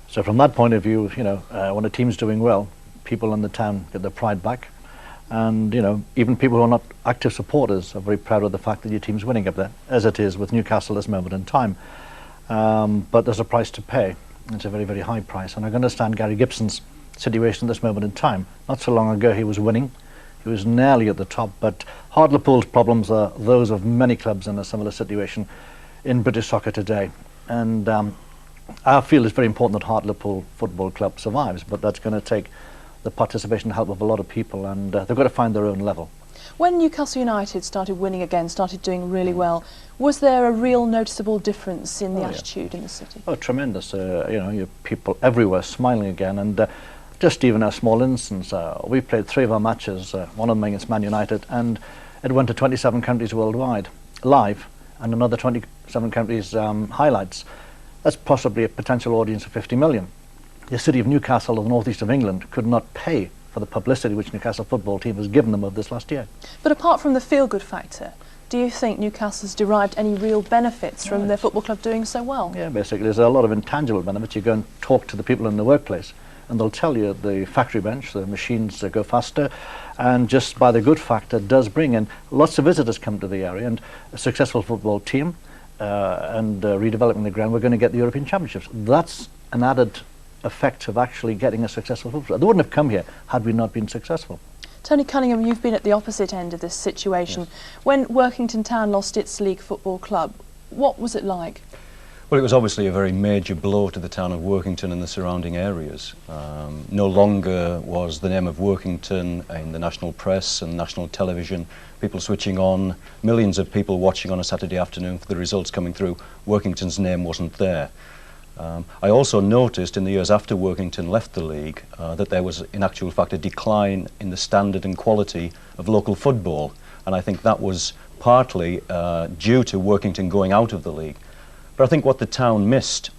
So from that point of view, you know, when a team's doing well, people in the town get their pride back, and you know, even people who are not active supporters are very proud of the fact that your team's winning up there, as it is with Newcastle at this moment in time. But there's a price to pay. It's a very, very high price, and I can understand Gary Gibson's situation at this moment in time. Not so long ago he was winning, he was nearly at the top, but Hartlepool's problems are those of many clubs in a similar situation in British soccer today, and I feel it's very important that Hartlepool Football Club survives, but that's going to take the participation and help of a lot of people, and they've got to find their own level. When Newcastle United started winning again, started doing really well, was there a real noticeable difference in the attitude in the city? Oh, tremendous. You know, you people everywhere smiling again, and just even a small instance, we played 3 of our matches, one of them against Man United, and it went to 27 countries worldwide, live, and another 27 countries highlights. That's possibly a potential audience of 50 million. The city of Newcastle of the northeast of England could not pay for the publicity which Newcastle football team has given them of this last year. But apart from the feel-good factor, do you think Newcastle's derived any real benefits from their football club doing so well? Yeah, basically there's a lot of intangible benefits. You go and talk to the people in the workplace, and they'll tell you the factory bench, the machines go faster, and just by the good factor does bring in lots of visitors come to the area, and a successful football team and redeveloping the ground, we're going to get the European Championships. That's an added effect of actually getting a successful football club. They wouldn't have come here had we not been successful. Tony Cunningham, you've been at the opposite end of this situation. Yes. When Workington Town lost its league football club, what was it like? Well, it was obviously a very major blow to the town of Workington and the surrounding areas. No longer was the name of Workington in the national press and national television, people switching on, millions of people watching on a Saturday afternoon for the results coming through. Workington's name wasn't there. I also noticed in the years after Workington left the league that there was in actual fact a decline in the standard and quality of local football, and I think that was partly due to Workington going out of the league. But I think what the town missed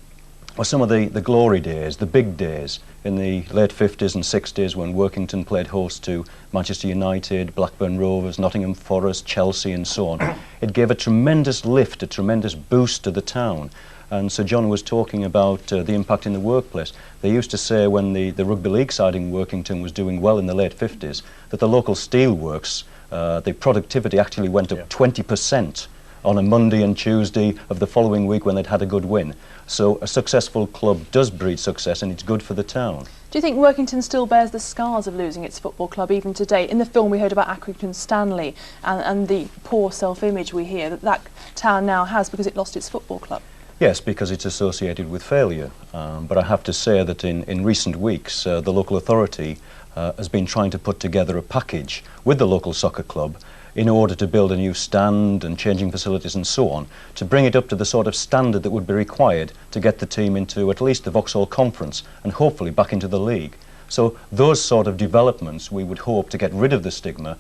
were some of the glory days, the big days in the late 50s and 60s when Workington played host to Manchester United, Blackburn Rovers, Nottingham Forest, Chelsea and so on. It gave a tremendous lift, a tremendous boost to the town. And Sir John was talking about the impact in the workplace. They used to say when the rugby league side in Workington was doing well in the late 50s that the local steelworks, the productivity actually went up 20% on a Monday and Tuesday of the following week when they'd had a good win. So a successful club does breed success and it's good for the town. Do you think Workington still bears the scars of losing its football club even today? In the film we heard about Accrington Stanley and the poor self-image we hear that town now has because it lost its football club. Yes, because it's associated with failure. But I have to say that in recent weeks the local authority has been trying to put together a package with the local soccer club in order to build a new stand and changing facilities and so on, to bring it up to the sort of standard that would be required to get the team into at least the Vauxhall Conference and hopefully back into the league. So those sort of developments we would hope to get rid of the stigma,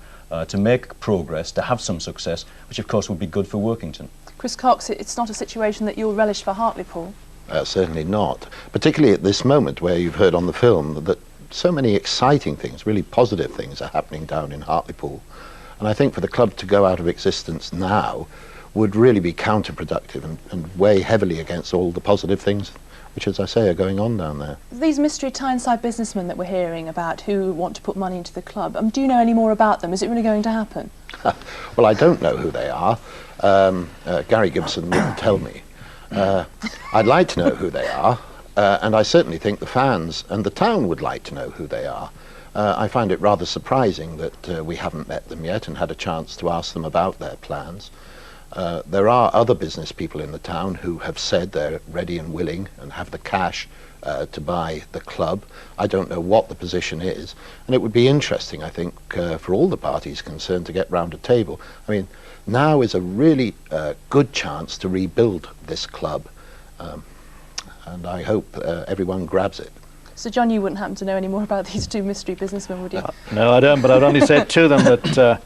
to make progress, to have some success, which of course would be good for Workington. Chris Cox, it's not a situation that you'll relish for Hartlepool. Certainly not, particularly at this moment where you've heard on the film that so many exciting things, really positive things are happening down in Hartlepool. And I think for the club to go out of existence now would really be counterproductive and weigh heavily against all the positive things which, as I say, are going on down there. These mystery Tyneside businessmen that we're hearing about who want to put money into the club, do you know any more about them? Is it really going to happen? Well, I don't know who they are. Gary Gibson wouldn't tell me. I'd like to know who they are, and I certainly think the fans and the town would like to know who they are. I find it rather surprising that we haven't met them yet and had a chance to ask them about their plans. There are other business people in the town who have said they're ready and willing and have the cash to buy the club. I don't know what the position is, and it would be interesting, I think, for all the parties concerned to get round a table. I mean, now is a really good chance to rebuild this club, and I hope everyone grabs it. So John, you wouldn't happen to know any more about these two mystery businessmen, would you? No, I don't, but I'd only say to them that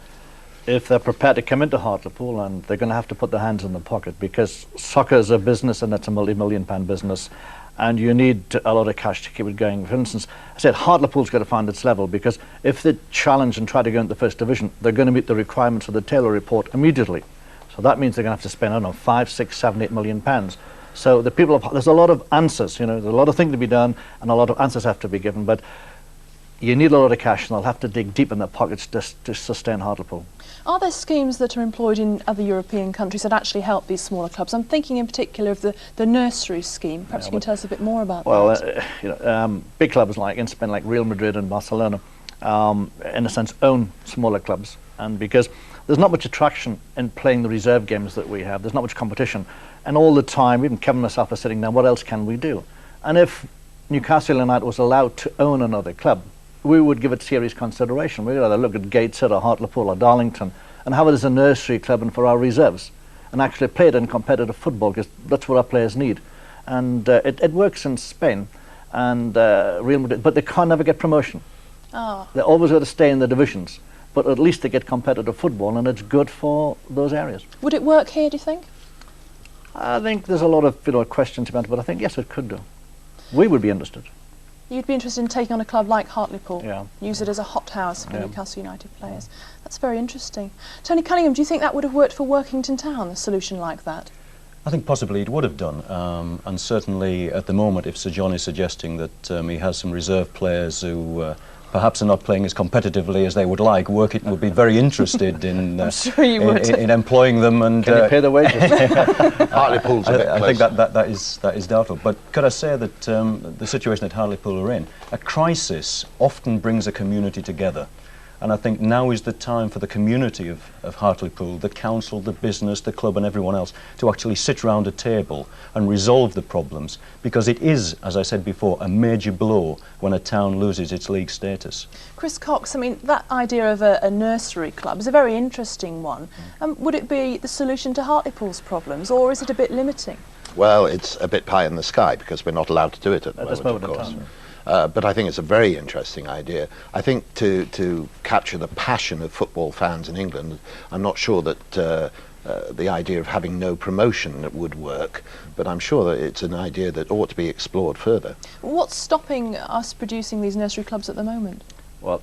if they're prepared to come into Hartlepool, and they're going to have to put their hands in the pocket, because soccer is a business and it's a multi-million-pound business, and you need a lot of cash to keep it going. For instance, I said Hartlepool's got to find its level, because if they challenge and try to go into the first division, they're going to meet the requirements of the Taylor report immediately. So that means they're going to have to spend, I don't know, 5, 6, 7, 8 million pounds. So the people of, there's a lot of answers, you know, there's a lot of things to be done and a lot of answers have to be given, but you need a lot of cash and they'll have to dig deep in their pockets just to sustain Hartlepool. Are there schemes that are employed in other European countries that actually help these smaller clubs? I'm thinking in particular of the nursery scheme. Perhaps you can tell us a bit more about that. Well, big clubs like in Spain, like Real Madrid and Barcelona, in a sense own smaller clubs, and because there's not much attraction in playing the reserve games that we have, there's not much competition, and all the time, even Kevin and myself are sitting down, what else can we do? And if Newcastle United was allowed to own another club, we would give it serious consideration. We'd either look at Gateshead or Hartlepool or Darlington and have it as a nursery club and for our reserves, and actually play it in competitive football, because that's what our players need. And it works in Spain and Real Madrid, but they can't never get promotion. Oh. They always got to stay in the divisions, but at least they get competitive football, and it's good for those areas. Would it work here, do you think? I think there's a lot of questions about it, but I think yes, it could do. We would be interested. You'd be interested in taking on a club like Hartlepool, yeah. Use it as a hothouse for Newcastle United players. That's very interesting. Tony Cunningham, do you think that would have worked for Workington Town, a solution like that? I think possibly it would have done, and certainly at the moment, if Sir John is suggesting that he has some reserve players who perhaps are not playing as competitively as they would like, Workington would be very interested in I'm sure you would. in employing them. And can you pay the wages? Hartlepool's a bit I think that is doubtful. But could I say that the situation that Hartlepool are in, a crisis often brings a community together. And I think now is the time for the community of Hartlepool, the council, the business, the club and everyone else to actually sit round a table and resolve the problems, because it is, as I said before, a major blow when a town loses its league status. Chris Cox, I mean, that idea of a nursery club is a very interesting one. Would it be the solution to Hartlepool's problems, or is it a bit limiting? Well, it's a bit pie in the sky because we're not allowed to do it at the moment, of course. But I think it's a very interesting idea. I think to capture the passion of football fans in England, I'm not sure that the idea of having no promotion would work, but I'm sure that it's an idea that ought to be explored further. What's stopping us producing these nursery clubs at the moment? Well,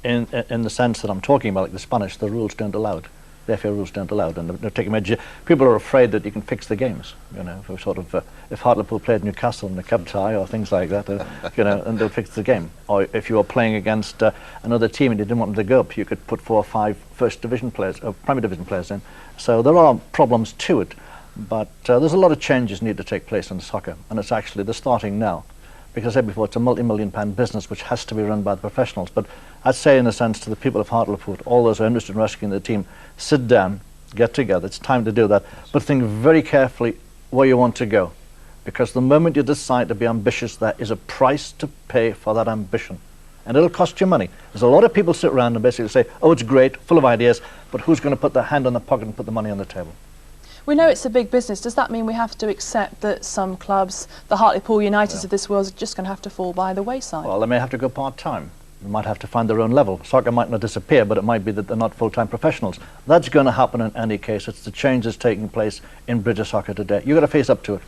in the sense that I'm talking about, like the Spanish, the rules don't allow it. The FA rules don't allow it, and they're taking measures. People are afraid that you can fix the games. You know, for sort of if Hartlepool played Newcastle in a cup tie or things like that, you know, and they'll fix the game. Or if you were playing against another team and you didn't want them to go up, you could put 4 or 5 first division players, or Premier Division players in. So there are problems to it, but there's a lot of changes need to take place in soccer, and it's actually they're starting now. Because I said before, it's a multi-million-pound business which has to be run by the professionals. But I'd say, in a sense, to the people of Hartlepool, all those who are interested in rescuing the team, sit down, get together. It's time to do that. But think very carefully where you want to go. Because the moment you decide to be ambitious, there is a price to pay for that ambition. And it'll cost you money. There's a lot of people sit around and basically say, oh, it's great, full of ideas, but who's going to put their hand on the pocket and put the money on the table? We know it's a big business. Does that mean we have to accept that some clubs, the Hartlepool Uniteds of this world, are just going to have to fall by the wayside? Well, they may have to go part-time. They might have to find their own level. Soccer might not disappear, but it might be that they're not full-time professionals. That's going to happen in any case. It's the change that's taking place in British soccer today. You've got to face up to it.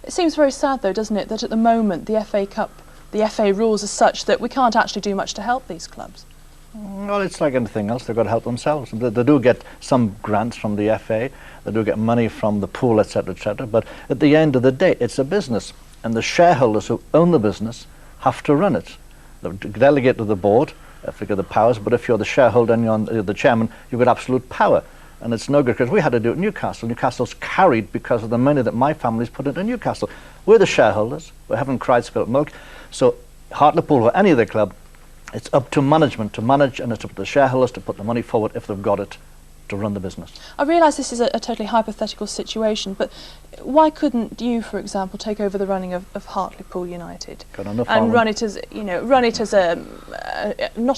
It seems very sad, though, doesn't it, that at the moment the FA Cup, the FA rules are such that we can't actually do much to help these clubs. Well, it's like anything else. They've got to help themselves. They do get some grants from the FA. They do get money from the pool, etc., etc. But at the end of the day, it's a business, and the shareholders who own the business have to run it. They delegate to the board if they get the powers. But if you're the shareholder and you're the chairman, you've got absolute power. And it's no good, because we had to do it in Newcastle. Newcastle's carried because of the money that my family's put into Newcastle. We're the shareholders. We haven't cried spilt milk. So Hartlepool or any other club, it's up to management to manage, and it's up to the shareholders to put the money forward if they've got it to run the business. I realise this is a totally hypothetical situation, but why couldn't you, for example, take over the running of Hartlepool United and run it as, you know, not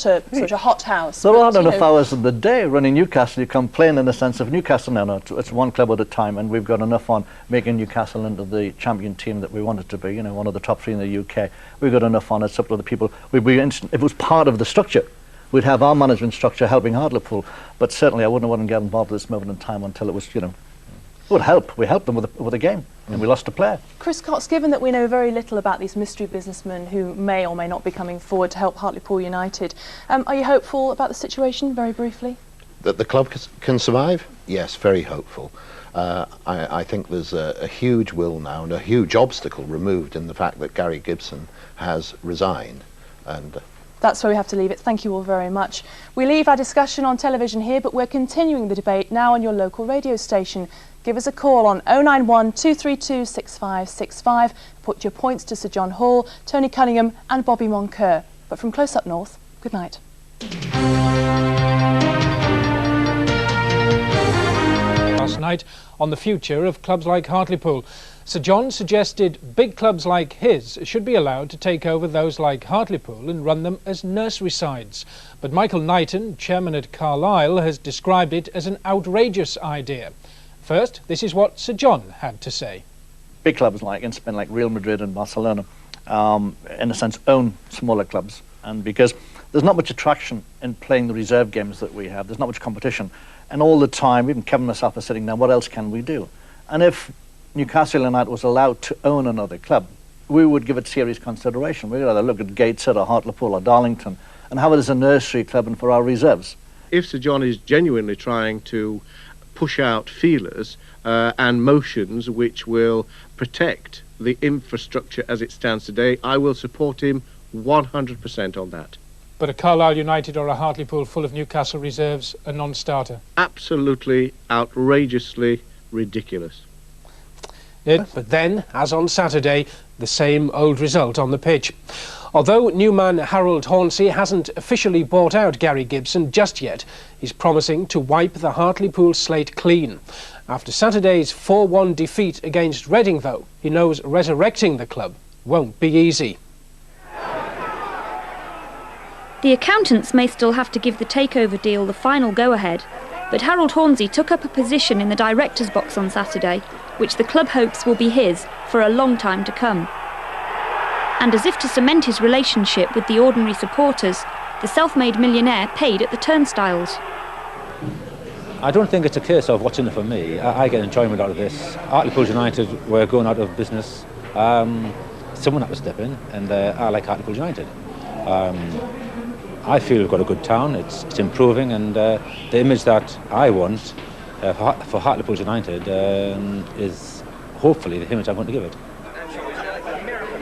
a sort of hot house? There aren't enough hours in the day running Newcastle. You complain in the sense of Newcastle. No, it's one club at a time, and we've got enough on making Newcastle into the champion team that we want it to be. You know, one of the top 3 in the UK. We've got enough on it. It's up to the people. We'd be if it was part of the structure, we'd have our management structure helping Hartlepool, but certainly I wouldn't want to get involved at this moment in time until it was, you know, it would help. We helped them with a game, and we lost a player. Chris Cox, given that we know very little about these mystery businessmen who may or may not be coming forward to help Hartlepool United, are you hopeful about the situation, very briefly? That the club can survive? Yes, very hopeful. I think there's a huge will now and a huge obstacle removed in the fact that Gary Gibson has resigned. And that's where we have to leave it. Thank you all very much. We leave our discussion on television here, but we're continuing the debate now on your local radio station. Give us a call on 091 232 6565. Put your points to Sir John Hall, Tony Cunningham and Bobby Moncur. But from close up north, good night. Last night on the future of clubs like Hartlepool. Sir John suggested big clubs like his should be allowed to take over those like Hartlepool and run them as nursery sides. But Michael Knighton, chairman at Carlisle, has described it as an outrageous idea. First, this is what Sir John had to say. Big clubs like in Spain, like Real Madrid and Barcelona, in a sense, own smaller clubs. And because there's not much attraction in playing the reserve games that we have, there's not much competition. And all the time, even Kevin and myself are sitting down, what else can we do? And if Newcastle United was allowed to own another club, we would give it serious consideration. We'd either look at Gateshead or Hartlepool or Darlington and have it as a nursery club and for our reserves. If Sir John is genuinely trying to push out feelers and motions which will protect the infrastructure as it stands today, I will support him 100% on that. But a Carlisle United or a Hartlepool full of Newcastle reserves a non-starter? Absolutely outrageously ridiculous. But then, as on Saturday, the same old result on the pitch. Although new man Harold Hornsey hasn't officially bought out Gary Gibson just yet, he's promising to wipe the Hartlepool slate clean. After Saturday's 4-1 defeat against Reading, though, he knows resurrecting the club won't be easy. The accountants may still have to give the takeover deal the final go-ahead, but Harold Hornsey took up a position in the director's box on Saturday, which the club hopes will be his for a long time to come. And as if to cement his relationship with the ordinary supporters, the self-made millionaire paid at the turnstiles. I don't think it's a case of what's in it for me. I get enjoyment out of this. Hartlepool United were going out of business. Someone had to step in, and I like Hartlepool United. I feel we've got a good town, it's improving, and the image that I want for Hartlepool United is hopefully the image I'm going to give it.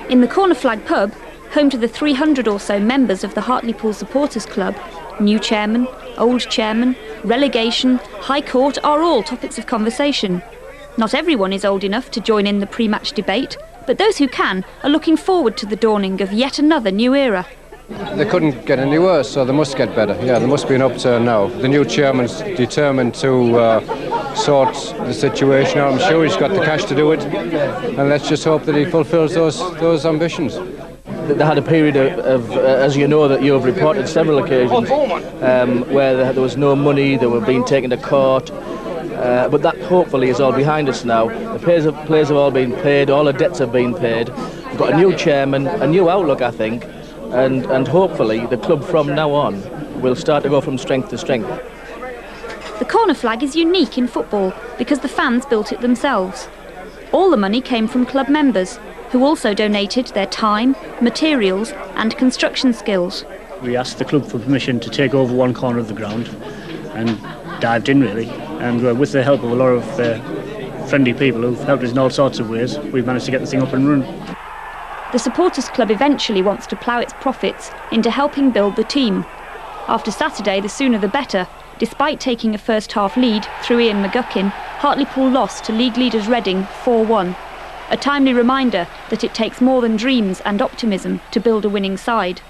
In the Corner Flag pub, home to the 300 or so members of the Hartlepool Supporters Club, new chairman, old chairman, relegation, High Court are all topics of conversation. Not everyone is old enough to join in the pre-match debate, but those who can are looking forward to the dawning of yet another new era. They couldn't get any worse, so they must get better. Yeah, there must be an upturn now. The new chairman's determined to sort the situation out. I'm sure he's got the cash to do it, and let's just hope that he fulfills those ambitions. They had a period of as you know, that you've reported several occasions, where there was no money, they were being taken to court, but that hopefully is all behind us now. The players have all been paid, all the debts have been paid. We've got a new chairman, a new outlook, I think, and hopefully the club from now on will start to go from strength to strength. The Corner Flag is unique in football because the fans built it themselves. All the money came from club members, who also donated their time, materials and construction skills. We asked the club for permission to take over one corner of the ground and dived in really, and with the help of a lot of friendly people who've helped us in all sorts of ways, we've managed to get the thing up and running. The supporters club eventually wants to plough its profits into helping build the team. After Saturday, the sooner the better. Despite taking a first-half lead through Ian McGuckin, Hartlepool lost to league leaders Reading 4-1. A timely reminder that it takes more than dreams and optimism to build a winning side.